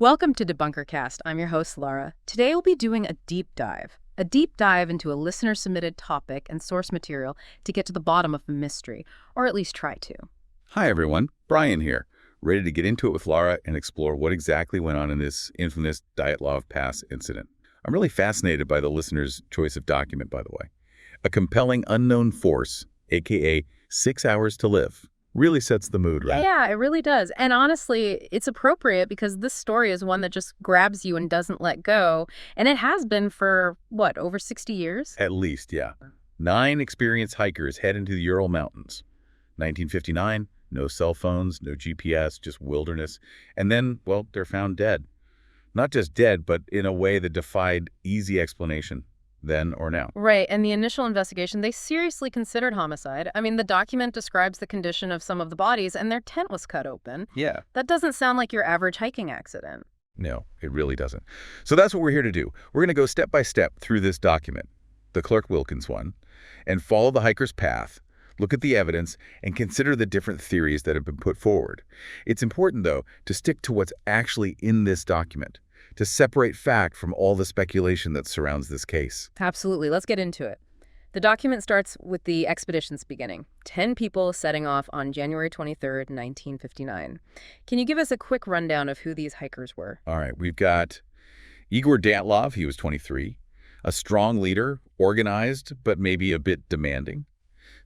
Welcome to Debunkercast. I'm your host, Laura. Today we'll be doing a deep dive into a listener-submitted topic and source material to get to the bottom of the mystery, or at least try to. Hi, everyone. Brian here, ready to get into it with Laura and explore what exactly went on in this infamous Dyatlov Pass incident. I'm really fascinated by the listener's choice of document, by the way. A compelling unknown force, a.k.a. 6 hours to live. Really sets the mood, right? Yeah, it really does. And honestly, it's appropriate because this story is one that just grabs you and doesn't let go. And it has been for, what, over 60 years? At least, yeah. 9 experienced hikers head into the Ural Mountains. 1959, no cell phones, no GPS, just wilderness. And then, well, they're found dead. Not just dead, but in a way that defied easy explanation, then or now. Right, and the initial investigation, they seriously considered homicide. I mean, the document describes the condition of some of the bodies, and their tent was cut open. Yeah. That doesn't sound like your average hiking accident. No, it really doesn't. So that's what we're here to do. We're going to go step by step through this document, the Clerk Wilkins one, and follow the hiker's path, look at the evidence, and consider the different theories that have been put forward. It's important, though, to stick to what's actually in this document, to separate fact from all the speculation that surrounds this case. Absolutely. Let's get into it. The document starts with the expedition's beginning. 10 people setting off on January 23rd, 1959. Can you give us a quick rundown of who these hikers were? All right, we've got Igor Dyatlov, he was 23, a strong leader, organized, but maybe a bit demanding.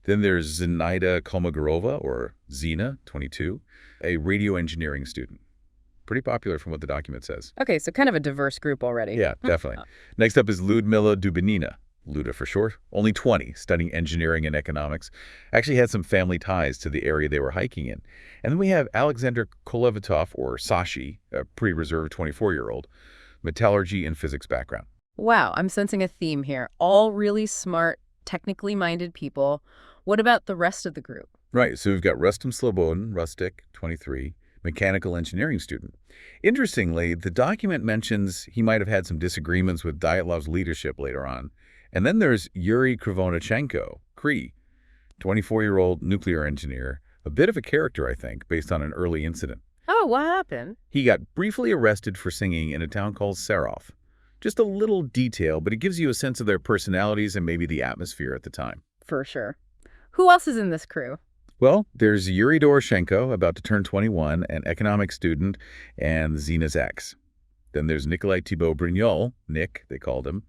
Then there's Zinaida Kolmogorova, or Zina, 22, a radio engineering student. Pretty popular from what the document says. Okay, so kind of a diverse group already. Yeah, definitely. Next up is Ludmila Dubinina, Luda for short, only 20, studying engineering and economics. Actually had some family ties to the area they were hiking in. And then we have Alexander Kolevatov, or Sashi, a pretty reserved 24-year-old, metallurgy and physics background. Wow, I'm sensing a theme here. All really smart, technically minded people. What about the rest of the group? Right, so we've got Rustam Slobodin, Rustic, 23, mechanical engineering student. Interestingly, the document mentions he might have had some disagreements with Dyatlov's leadership later on. And then there's Yuri Krivonochenko, Cree, 24-year-old nuclear engineer, a bit of a character, I think, based on an early incident. Oh, what happened? He got briefly arrested for singing in a town called Serov. Just a little detail, but it gives you a sense of their personalities and maybe the atmosphere at the time. For sure. Who else is in this crew? Well, there's Yuri Doroshenko, about to turn 21, an economics student, and Zina's ex. Then there's Nikolai Thibault Brignol, Nick, they called him.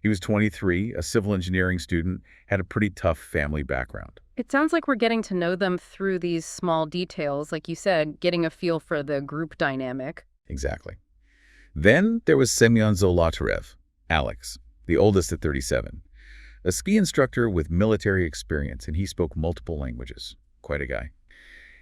He was 23, a civil engineering student, had a pretty tough family background. It sounds like we're getting to know them through these small details, like you said, getting a feel for the group dynamic. Exactly. Then there was Semyon Zolotarev, Alex, the oldest at 37, a ski instructor with military experience, and he spoke multiple languages. Quite a guy.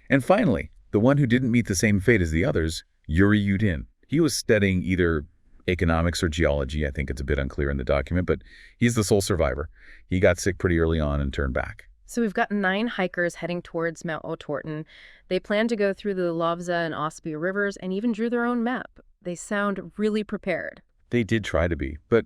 And finally, the one who didn't meet the same fate as the others, Yuri Yudin. He was studying either economics or geology. I think it's a bit unclear in the document, but he's the sole survivor. He got sick pretty early on and turned back. So we've got 9 hikers heading towards Mount Otorten. They plan to go through the Lovza and Ospia rivers and even drew their own map. They sound really prepared. They did try to be, but,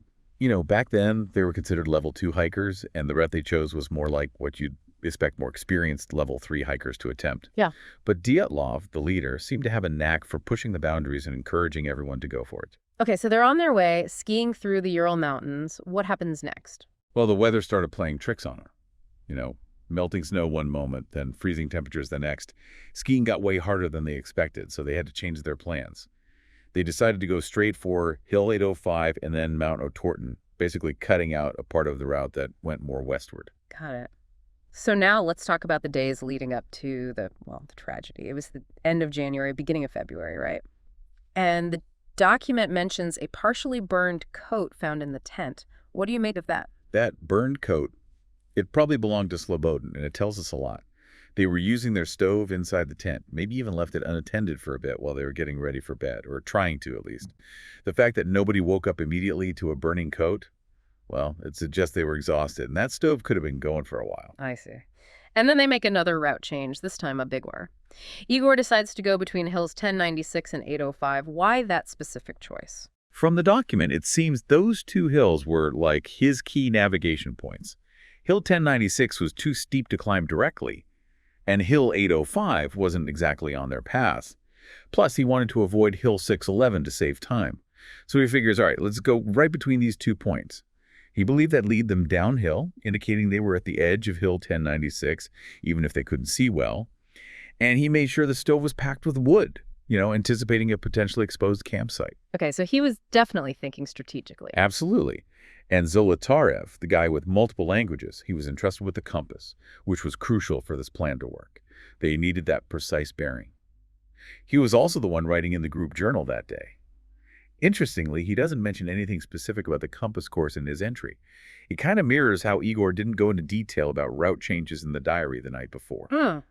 back then they were considered level 2 hikers, and the route they chose was more like what you'd expect more experienced level 3 hikers to attempt. Yeah. But Dyatlov, the leader, seemed to have a knack for pushing the boundaries and encouraging everyone to go for it. Okay, so they're on their way, skiing through the Ural Mountains. What happens next? Well, the weather started playing tricks on her. Melting snow one moment, then freezing temperatures the next. Skiing got way harder than they expected, so they had to change their plans. They decided to go straight for Hill 805 and then Mount Otorten, basically cutting out a part of the route that went more westward. Got it. So now let's talk about the days leading up to the tragedy. It was the end of January, beginning of February, right? And the document mentions a partially burned coat found in the tent. What do you make of that? That burned coat, it probably belonged to Slobodin, and it tells us a lot. They were using their stove inside the tent, maybe even left it unattended for a bit while they were getting ready for bed, or trying to at least. The fact that nobody woke up immediately to a burning coat, well, it suggests they were exhausted, and that stove could have been going for a while. I see. And then they make another route change, this time a big one. Igor decides to go between hills 1096 and 805. Why that specific choice? From the document, it seems those 2 hills were like his key navigation points. Hill 1096 was too steep to climb directly, and Hill 805 wasn't exactly on their path. Plus, he wanted to avoid Hill 611 to save time. So he figures, all right, let's go right between these 2 points. He believed that lead them downhill, indicating they were at the edge of Hill 1096, even if they couldn't see well. And he made sure the stove was packed with wood, anticipating a potentially exposed campsite. Okay, so he was definitely thinking strategically. Absolutely. And Zolotarev, the guy with multiple languages, he was entrusted with the compass, which was crucial for this plan to work. They needed that precise bearing. He was also the one writing in the group journal that day. Interestingly, he doesn't mention anything specific about the compass course in his entry. It kind of mirrors how Igor didn't go into detail about route changes in the diary the night before.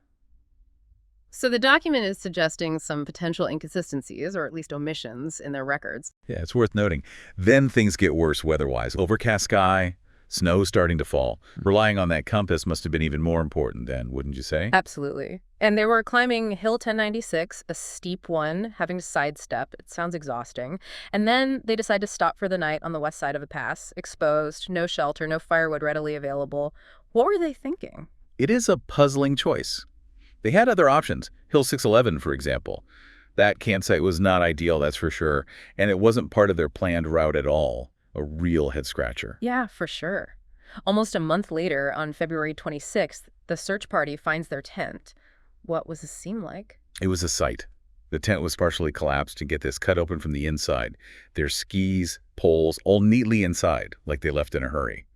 So the document is suggesting some potential inconsistencies, or at least omissions, in their records. Yeah, it's worth noting. Then things get worse weather-wise. Overcast sky, snow starting to fall. Relying on that compass must have been even more important then, wouldn't you say? Absolutely. And they were climbing Hill 1096, a steep one, having to sidestep. It sounds exhausting. And then they decide to stop for the night on the west side of the pass, exposed, no shelter, no firewood readily available. What were they thinking? It is a puzzling choice. They had other options. Hill 611, for example. That campsite was not ideal, that's for sure, and it wasn't part of their planned route at all. A real head-scratcher. Yeah, for sure. Almost a month later, on February 26th, the search party finds their tent. What was the scene like? It was a sight. The tent was partially collapsed, and get this, cut open from the inside. Their skis, poles, all neatly inside, like they left in a hurry.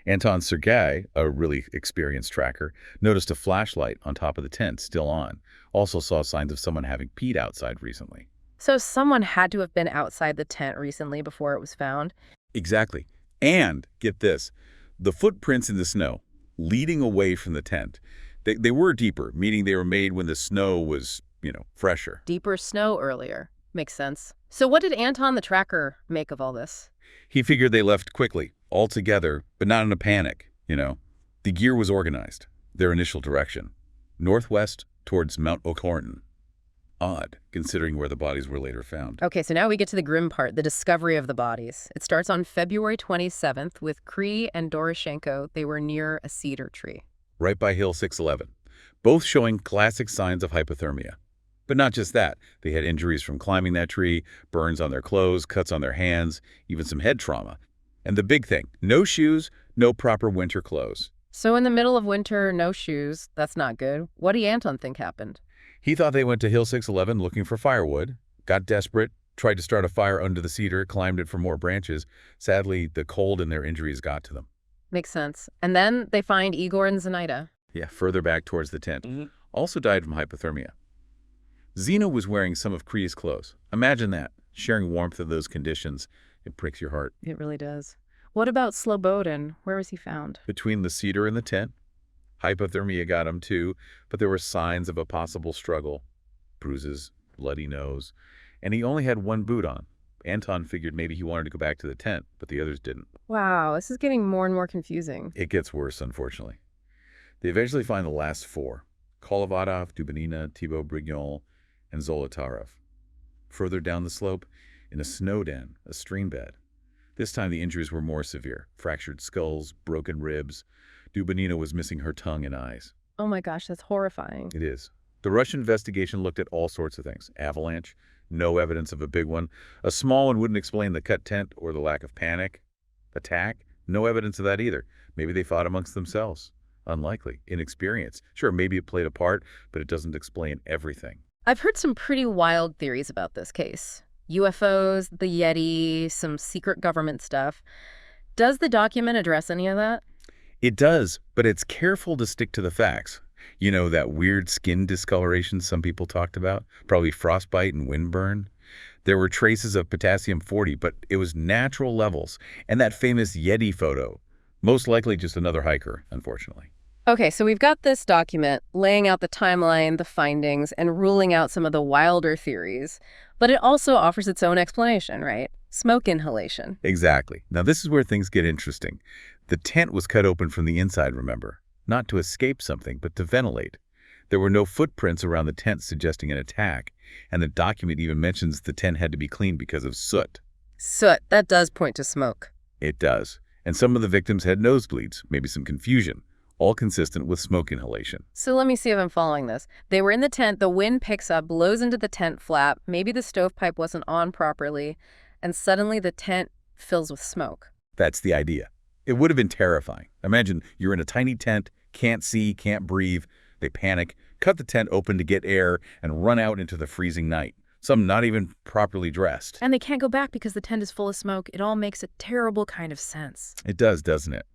Anton Sergei, a really experienced tracker, noticed a flashlight on top of the tent still on. Also saw signs of someone having peed outside recently. So someone had to have been outside the tent recently before it was found? Exactly. And, get this, the footprints in the snow, leading away from the tent, they were deeper, meaning they were made when the snow was, fresher. Deeper snow earlier. Makes sense. So what did Anton the tracker make of all this? He figured they left quickly, all together, but not in a panic, The gear was organized, their initial direction, northwest towards Mount O'Corn. Odd, considering where the bodies were later found. Okay, so now we get to the grim part, the discovery of the bodies. It starts on February 27th with Cree and Doroshenko. They were near a cedar tree. Right by Hill 611, both showing classic signs of hypothermia. But not just that. They had injuries from climbing that tree, burns on their clothes, cuts on their hands, even some head trauma. And the big thing, no shoes, no proper winter clothes. So in the middle of winter, no shoes. That's not good. What did Anton think happened? He thought they went to Hill 611 looking for firewood, got desperate, tried to start a fire under the cedar, climbed it for more branches. Sadly, the cold and their injuries got to them. Makes sense. And then they find Igor and Zenaida. Yeah, further back towards the tent. Also died from hypothermia. Zeno was wearing some of Cree's clothes. Imagine that, sharing warmth of those conditions. It breaks your heart. It really does. What about Slobodin? Where was he found? Between the cedar and the tent. Hypothermia got him too, but there were signs of a possible struggle. Bruises, bloody nose, and he only had one boot on. Anton figured maybe he wanted to go back to the tent, but the others didn't. Wow, this is getting more and more confusing. It gets worse, unfortunately. They eventually find the last four. Kolevatov, Dubinina, Thibaut Brignon, and Zolotarev. Further down the slope, in a snow den, a stream bed. This time the injuries were more severe. Fractured skulls, broken ribs. Dubinina was missing her tongue and eyes. Oh my gosh, that's horrifying. It is. The Russian investigation looked at all sorts of things. Avalanche, no evidence of a big one. A small one wouldn't explain the cut tent or the lack of panic. Attack, no evidence of that either. Maybe they fought amongst themselves. Unlikely. Inexperience. Sure, maybe it played a part, but it doesn't explain everything. I've heard some pretty wild theories about this case. UFOs, the Yeti, some secret government stuff. Does the document address any of that? It does, but it's careful to stick to the facts. You know, that weird skin discoloration some people talked about? Probably frostbite and windburn. There were traces of potassium-40, but it was natural levels. And that famous Yeti photo. Most likely just another hiker, unfortunately. Okay, so we've got this document laying out the timeline, the findings, and ruling out some of the wilder theories. But it also offers its own explanation, right? Smoke inhalation. Exactly. Now this is where things get interesting. The tent was cut open from the inside, remember? Not to escape something, but to ventilate. There were no footprints around the tent suggesting an attack, and the document even mentions the tent had to be cleaned because of soot. Soot, that does point to smoke. It does. And some of the victims had nosebleeds, maybe some confusion, all consistent with smoke inhalation. So let me see if I'm following this. They were in the tent, the wind picks up, blows into the tent flap, maybe the stovepipe wasn't on properly, and suddenly the tent fills with smoke. That's the idea. It would have been terrifying. Imagine you're in a tiny tent, can't see, can't breathe. They panic, cut the tent open to get air, and run out into the freezing night. Some not even properly dressed. And they can't go back because the tent is full of smoke. It all makes a terrible kind of sense. It does, doesn't it?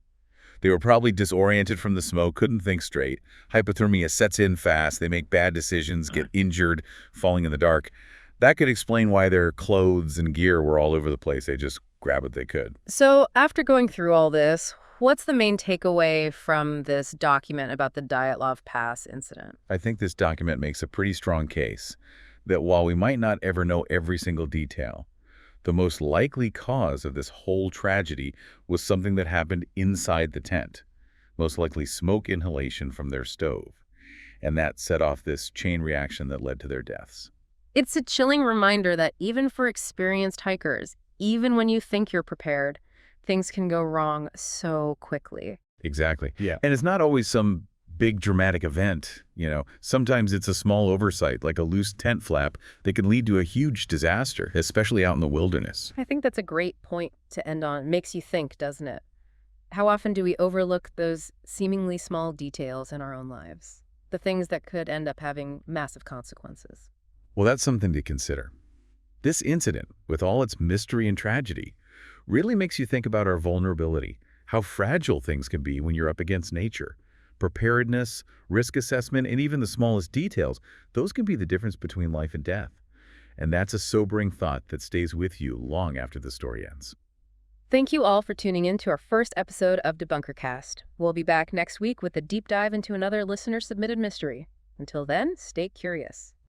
They were probably disoriented from the smoke, couldn't think straight. Hypothermia sets in fast. They make bad decisions, get injured, falling in the dark. That could explain why their clothes and gear were all over the place. They just grabbed what they could. So after going through all this, what's the main takeaway from this document about the Dyatlov Pass incident? I think this document makes a pretty strong case that while we might not ever know every single detail, the most likely cause of this whole tragedy was something that happened inside the tent, most likely smoke inhalation from their stove. And that set off this chain reaction that led to their deaths. It's a chilling reminder that even for experienced hikers, even when you think you're prepared, things can go wrong so quickly. Exactly. Yeah. And it's not always some big dramatic event, Sometimes it's a small oversight, like a loose tent flap, that can lead to a huge disaster, especially out in the wilderness. I think that's a great point to end on. Makes you think, doesn't it? How often do we overlook those seemingly small details in our own lives? The things that could end up having massive consequences. Well, that's something to consider. This incident, with all its mystery and tragedy, really makes you think about our vulnerability, how fragile things can be when you're up against nature. Preparedness, risk assessment, and even the smallest details, those can be the difference between life and death. And that's a sobering thought that stays with you long after the story ends. Thank you all for tuning in to our first episode of Debunkercast. We'll be back next week with a deep dive into another listener-submitted mystery. Until then, stay curious.